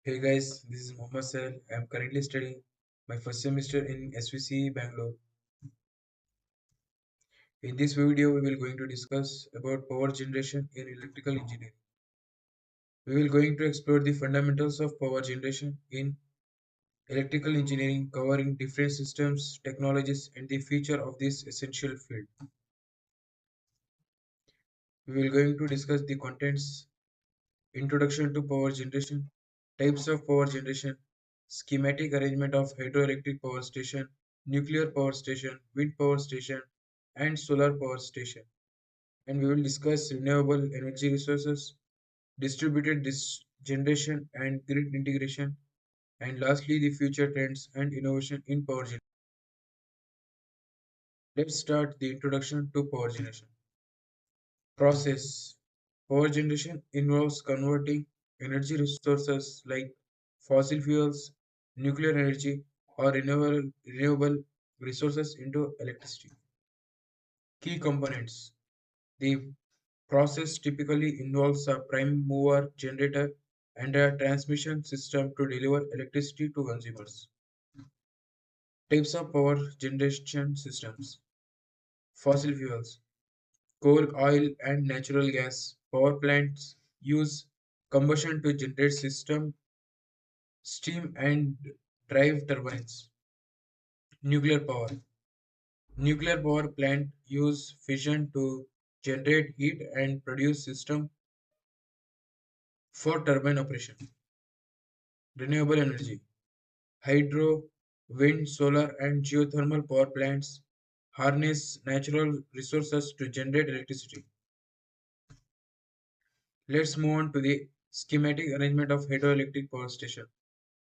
Hey guys, this is Mohammed Sal. I am currently studying my first semester in SVC Bangalore. In this video, we will going to discuss about power generation in electrical engineering. We will going to explore the fundamentals of power generation in electrical engineering, covering different systems, technologies, and the future of this essential field. We will going to discuss the contents, introduction to power generation, types of power generation, schematic arrangement of hydroelectric power station, nuclear power station, wind power station, and solar power station. And we will discuss renewable energy resources, distributed generation and grid integration, and lastly the future trends and innovation in power generation. Let's start the introduction to power generation. Process. Power generation involves converting energy resources like fossil fuels, nuclear energy, or renewable resources into electricity. Key components. The process typically involves a prime mover generator and a transmission system to deliver electricity to consumers. Types of power generation systems. Fossil fuels. Coal, oil, and natural gas power plants use combustion to generate steam and drive turbines. Nuclear power. Nuclear power plant use fission to generate heat and produce system for turbine operation. Renewable energy. Hydro, wind, solar, and geothermal power plants harness natural resources to generate electricity. Let's move on to the schematic arrangement of hydroelectric power station.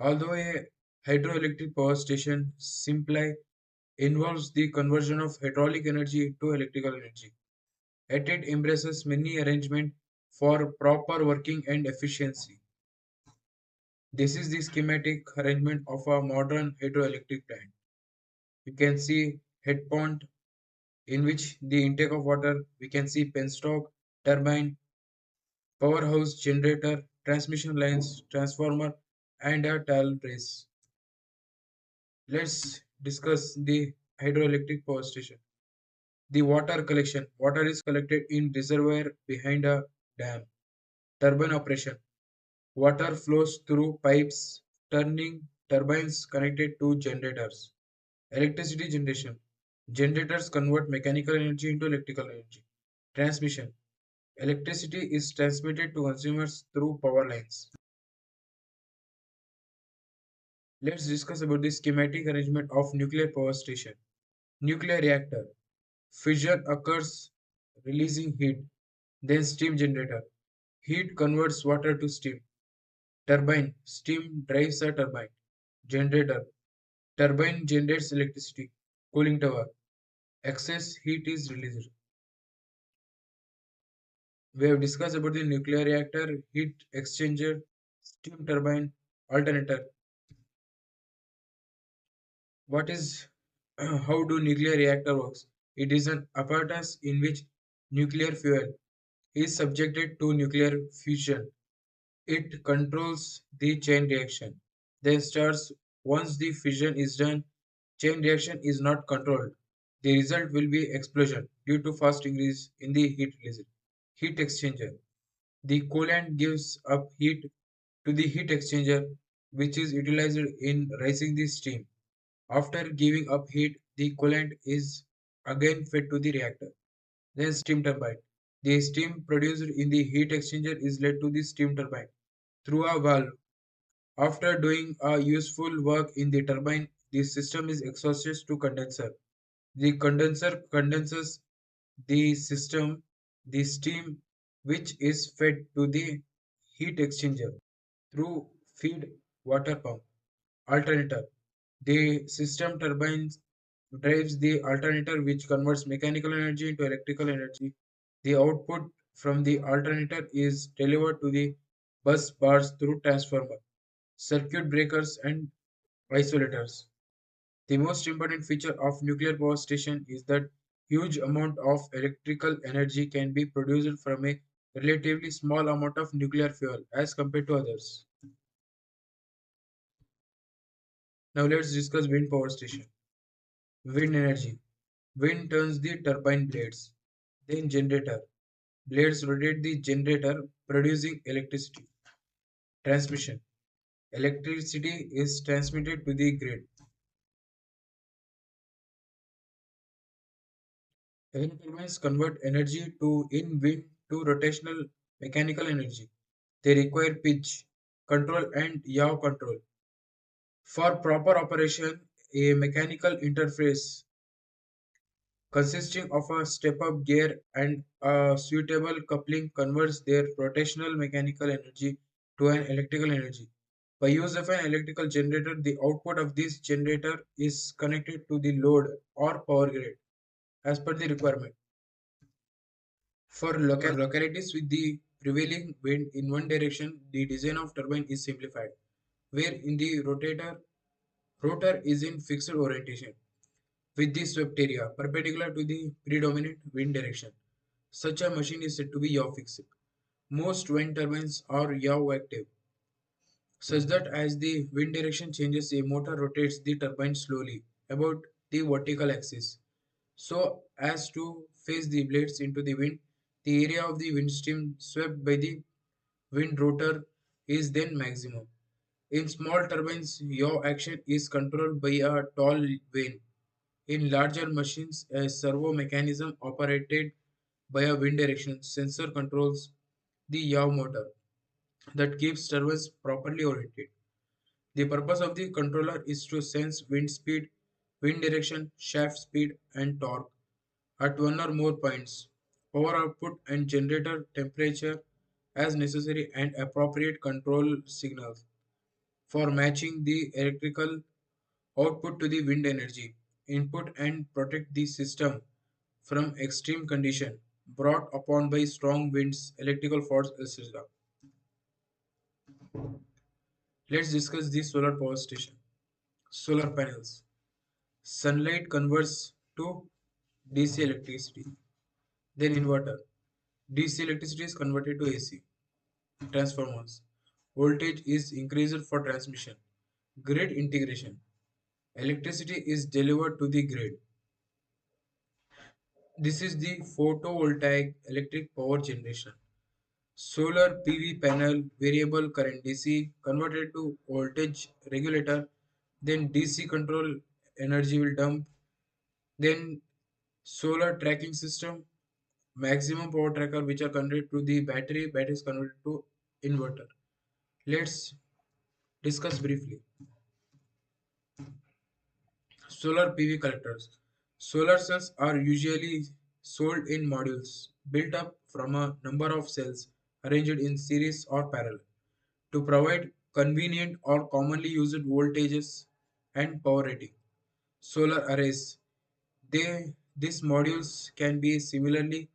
Although a hydroelectric power station simply involves the conversion of hydraulic energy to electrical energy, yet it embraces many arrangements for proper working and efficiency. This is the schematic arrangement of a modern hydroelectric plant. You can see head pond in which the intake of water, we can see penstock, turbine, powerhouse, generator, transmission lines, transformer, and a towel brace. Let's discuss the hydroelectric power station. The water collection. Water is collected in reservoir behind a dam. Turbine operation. Water flows through pipes, turning turbines connected to generators. Electricity generation. Generators convert mechanical energy into electrical energy. Transmission. Electricity is transmitted to consumers through power lines. Let's discuss about the schematic arrangement of nuclear power station. Nuclear reactor. Fission occurs releasing heat. Then steam generator. Heat converts water to steam. Turbine. Steam drives a turbine. Generator. Turbine generates electricity. Cooling tower. Excess heat is released. We have discussed about the nuclear reactor, heat exchanger, steam turbine, alternator. What is how do nuclear reactor works? It is an apparatus in which nuclear fuel is subjected to nuclear fusion. It controls the chain reaction. Then starts once the fission is done, chain reaction is not controlled. The result will be explosion due to fast increase in the heat release. Heat exchanger. The coolant gives up heat to the heat exchanger, which is utilized in rising the steam. After giving up heat, the coolant is again fed to the reactor. Then steam turbine. The steam produced in the heat exchanger is led to the steam turbine through a valve. After doing a useful work in the turbine, the system is exhausted to condenser. The condenser condenses the system, the steam which is fed to the heat exchanger through feed water pump. Alternator. The system turbines drives the alternator which converts mechanical energy into electrical energy. The output from the alternator is delivered to the bus bars through transformer, circuit breakers and isolators. The most important feature of nuclear power station is that huge amount of electrical energy can be produced from a relatively small amount of nuclear fuel as compared to others. Now let's discuss wind power station. Wind energy. Wind turns the turbine blades. Then generator. Blades rotate the generator, producing electricity. Transmission. Electricity is transmitted to the grid. Wind turbines convert energy to in wind to rotational mechanical energy. They require pitch control and yaw control. For proper operation, a mechanical interface consisting of a step-up gear and a suitable coupling converts their rotational mechanical energy to an electrical energy. By use of an electrical generator, the output of this generator is connected to the load or power grid as per the requirement. For localities with the prevailing wind in one direction, the design of turbine is simplified, where in the rotor is in fixed orientation with the swept area perpendicular to the predominant wind direction. Such a machine is said to be yaw fixed. Most wind turbines are yaw active, such that as the wind direction changes, a motor rotates the turbine slowly about the vertical axis so as to face the blades into the wind. The area of the wind stream swept by the wind rotor is then maximum. In small turbines, yaw action is controlled by a tall vane. In larger machines, a servo mechanism operated by a wind direction sensor controls the yaw motor that keeps turbines properly oriented. The purpose of the controller is to sense wind speed, wind direction, shaft speed, and torque at one or more points, power output and generator temperature as necessary, and appropriate control signals for matching the electrical output to the wind energy input and protect the system from extreme condition brought upon by strong winds, electrical faults, etc. Let's discuss the solar power station. Solar panels. Sunlight converts to DC electricity. Then inverter. DC electricity is converted to AC. Transformers. Voltage is increased for transmission. Grid integration. Electricity is delivered to the grid. This is the photovoltaic electric power generation. Solar PV panel, variable current DC converted to voltage regulator, then DC control energy will dump, then solar tracking system, maximum power tracker which are converted to the battery is converted to inverter. Let's discuss briefly. Solar PV collectors. Solar cells are usually sold in modules built up from a number of cells arranged in series or parallel to provide convenient or commonly used voltages and power rating. Solar arrays. These modules can be similarly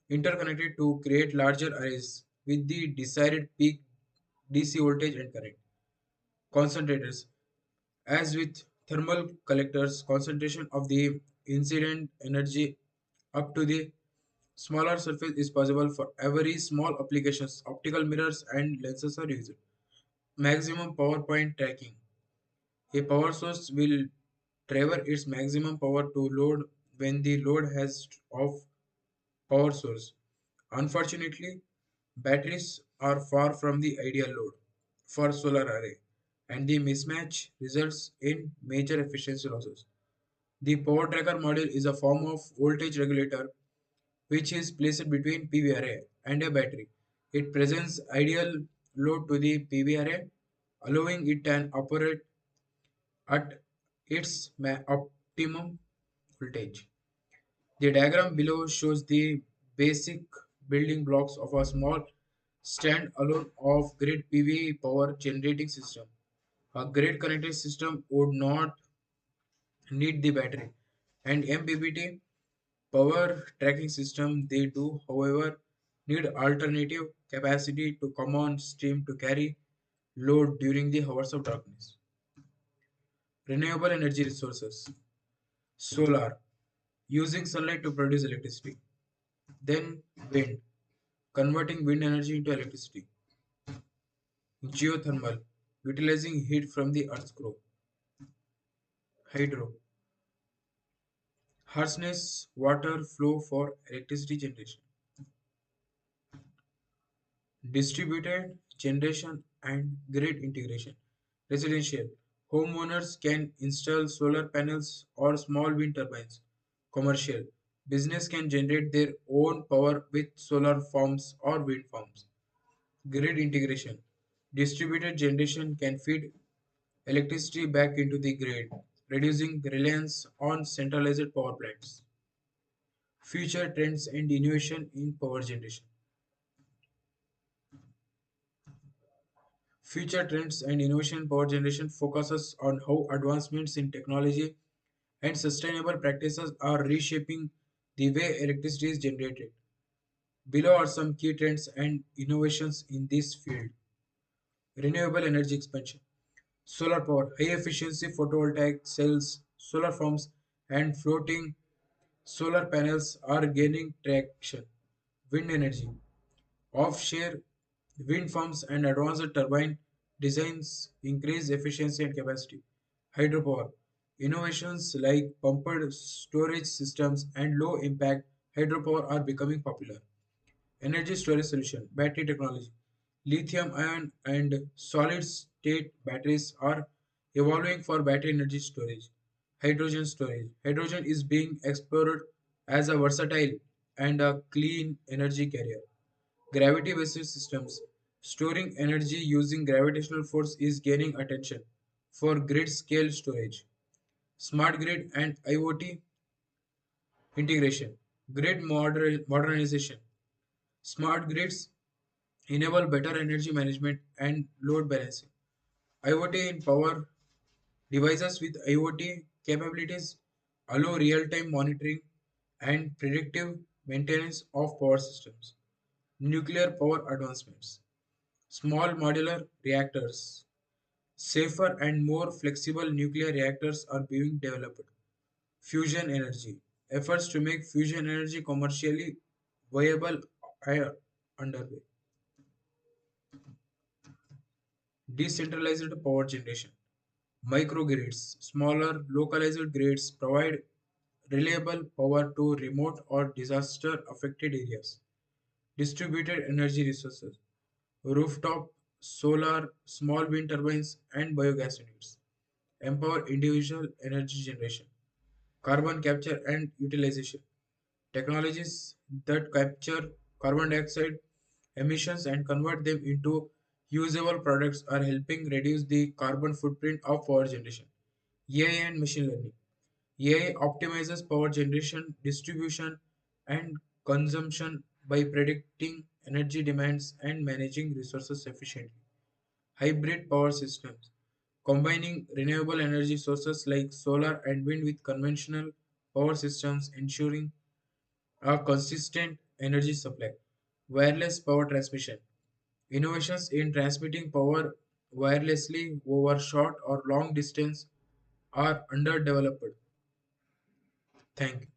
interconnected to create larger arrays with the desired peak DC voltage and current. Concentrators. As with thermal collectors, concentration of the incident energy up to the smaller surface is possible for every small applications. Optical mirrors and lenses are used. Maximum power point tracking. A power source will trigger its maximum power to load when the load has off power source. Unfortunately, batteries are far from the ideal load for solar array, and the mismatch results in major efficiency losses. The power tracker module is a form of voltage regulator which is placed between PV array and a battery. It presents ideal load to the PV array, allowing it to operate at its optimum voltage. The diagram below shows the basic building blocks of a small stand-alone off-grid PV power generating system. A grid-connected system would not need the battery, and MPPT power tracking system they do, however, need alternative capacity to come on stream to carry load during the hours of darkness. Renewable energy resources. Solar, using sunlight to produce electricity. Then wind, converting wind energy into electricity. Geothermal, utilizing heat from the earth's core. Hydro, harshness, water flow for electricity generation. Distributed generation and grid integration. Residential. Homeowners can install solar panels or small wind turbines. Commercial. Business can generate their own power with solar farms or wind farms. Grid integration. Distributed generation can feed electricity back into the grid, reducing reliance on centralized power plants. Future trends and innovation in power generation. Future trends and innovation in power generation focuses on how advancements in technology and sustainable practices are reshaping the way electricity is generated. Below are some key trends and innovations in this field. Renewable energy expansion. Solar power, high efficiency photovoltaic cells, solar farms, and floating solar panels are gaining traction. Wind energy. Offshore wind farms and advanced turbine designs increase efficiency and capacity. Hydropower. Innovations like pumped storage systems and low impact hydropower are becoming popular. Energy storage solution, battery technology. Lithium ion and solid state batteries are evolving for battery energy storage. Hydrogen storage. Hydrogen is being explored as a versatile and a clean energy carrier. Gravity based systems. Storing energy using gravitational force is gaining attention for grid scale storage. Smart grid and IoT integration. Modernization. Smart grids enable better energy management and load balancing. IoT in power devices with IoT capabilities allow real time monitoring and predictive maintenance of power systems. Nuclear power advancements. Small modular reactors. Safer and more flexible nuclear reactors are being developed. Fusion energy. Efforts to make fusion energy commercially viable are underway. Decentralized power generation. Microgrids, smaller localized grids provide reliable power to remote or disaster affected areas. Distributed energy resources, rooftop, solar, small wind turbines, and biogas units. Empower individual energy generation. Carbon capture and utilization. Technologies that capture carbon dioxide emissions and convert them into usable products are helping reduce the carbon footprint of power generation. AI and machine learning. AI optimizes power generation, distribution, and consumption by predicting energy demands and managing resources efficiently. Hybrid power systems. Combining renewable energy sources like solar and wind with conventional power systems, ensuring a consistent energy supply. Wireless power transmission. Innovations in transmitting power wirelessly over short or long distance are underdeveloped. Thank you.